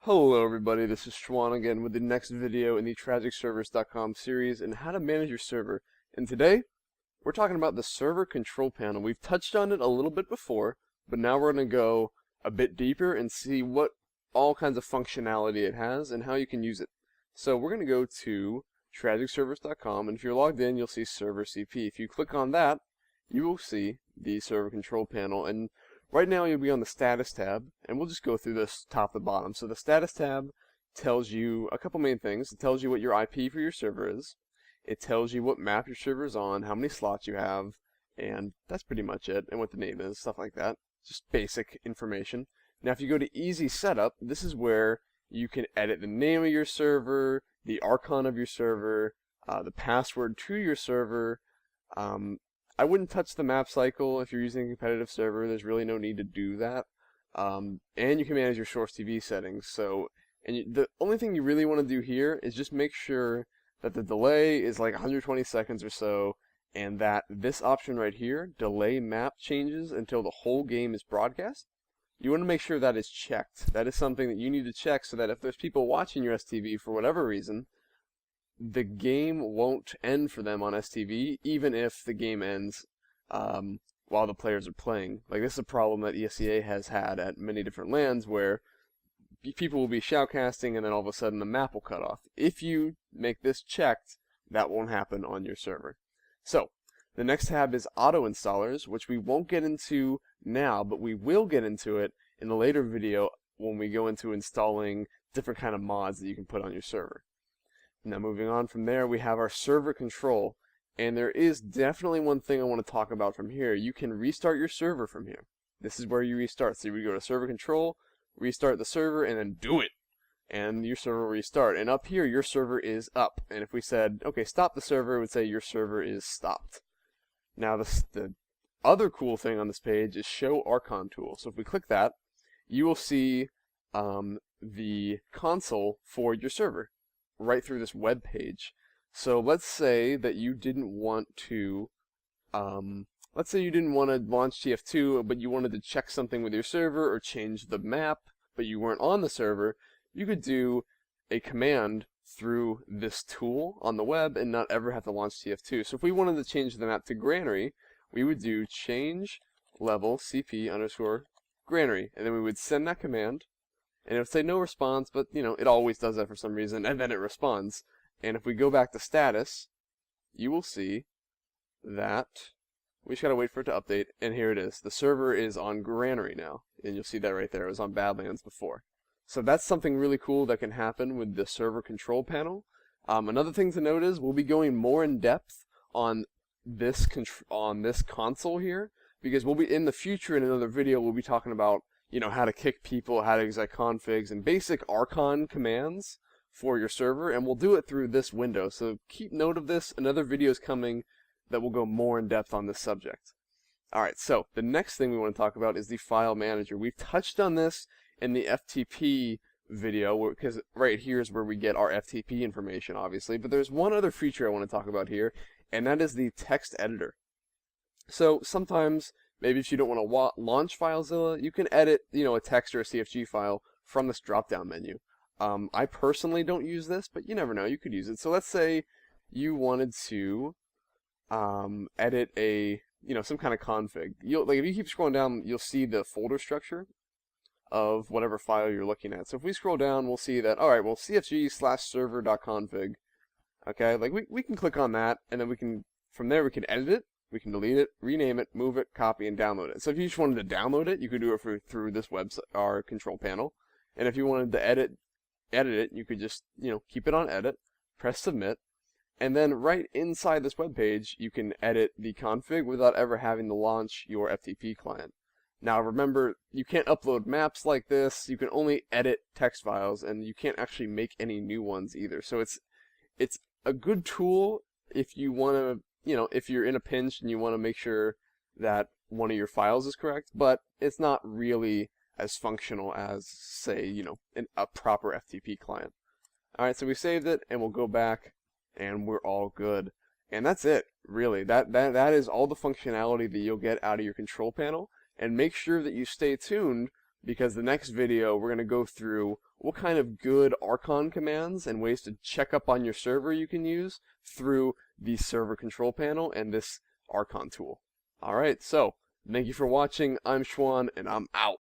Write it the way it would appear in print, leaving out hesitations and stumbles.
Hello everybody, this is Schwan again with the next video in the TragicServers.com series and how to manage your server. And today, we're talking about the server control panel. We've touched on it a little bit before, but now we're going to go a bit deeper and see what all kinds of functionality it has and how you can use it. So we're going to go to TragicServers.com, and if you're logged in, you'll see Server CP. If you click on that, you will see the server control panel, and right now you'll be on the status tab, and we'll just go through this top to bottom. So the status tab tells you a couple main things. It tells you what your IP for your server is. It tells you what map your server is on, how many slots you have, and that's pretty much it, and what the name is, stuff like that. Just basic information. Now if you go to easy setup, this is where you can edit the name of your server, the archon of your server, the password to your server. I wouldn't touch the map cycle if you're using a competitive server. There's really no need to do that. And you can manage your source TV settings. The only thing you really want to do here is just make sure that the delay is like 120 seconds or so, and that this option right here, delay map changes until the whole game is broadcast. You want to make sure that is checked. That is something that you need to check so that if there's people watching your STV for whatever reason, the game won't end for them on STV, even if the game ends while the players are playing. Like, this is a problem that ESEA has had at many different lands, where people will be shoutcasting and then all of a sudden the map will cut off. If you make this checked, that won't happen on your server. So, the next tab is auto installers, which we won't get into now, but we will get into it in a later video when we go into installing different kind of mods that you can put on your server. Now moving on from there, we have our server control, and there is definitely one thing I want to talk about from here. You can restart your server from here. This is where you restart. So you would go to server control, restart the server, and then do it, and your server will restart. And up here, your server is up. And if we said, okay, stop the server, it would say your server is stopped. Now the other cool thing on this page is show archon tool. So if we click that, you will see the console for your server right through this web page. So let's say that you didn't want to launch TF2, but you wanted to check something with your server or change the map, but you weren't on the server. You could do a command through this tool on the web and not ever have to launch TF2. So if we wanted to change the map to Granary, we would do change level cp underscore Granary, and then we would send that command, and it would say no response, but you know, it always does that for some reason, and then it responds. And if we go back to status, you will see that we just gotta wait for it to update, and here it is. The server is on Granary now, and you'll see that right there. It was on Badlands before. So that's something really cool that can happen with the server control panel. Another thing to note is we'll be going more in depth on this console here, because we'll be in the future in another video. We'll be talking about, you know, how to kick people, how to exec configs, and basic archon commands for your server, and we'll do it through this window. So keep note of this. Another video is coming that will go more in depth on this subject. Alright, so the next thing we want to talk about is the file manager. We've touched on this in the FTP video, because right here is where we get our FTP information, obviously, but there's one other feature I want to talk about here, and that is the text editor. So sometimes, maybe if you don't want to launch FileZilla, you can edit, you know, a text or a CFG file from this drop-down menu. I personally don't use this, but you never know, you could use it. So let's say you wanted to edit a, you know, some kind of config. Like if you keep scrolling down, you'll see the folder structure of whatever file you're looking at. So if we scroll down, we'll see that, all right, well, cfg/server.config. Okay, like we can click on that, and then we can, from there we can edit it, we can delete it, rename it, move it, copy, and download it. So if you just wanted to download it, you could do it through this website, our control panel. And if you wanted to edit it, you could just, you know, keep it on edit, press submit, and then right inside this web page, you can edit the config without ever having to launch your FTP client. Now remember, you can't upload maps like this, you can only edit text files, and you can't actually make any new ones either. So it's a good tool if you want to, you know, if you're in a pinch and you want to make sure that one of your files is correct, but it's not really as functional as, say, you know, a proper FTP client. Alright, so we saved it, and we'll go back, and we're all good. And that's it, really. That is all the functionality that you'll get out of your control panel. And make sure that you stay tuned, because the next video we're going to go through what kind of good Archon commands and ways to check up on your server you can use through the server control panel and this Archon tool. Alright, so thank you for watching. I'm Schwan, and I'm out.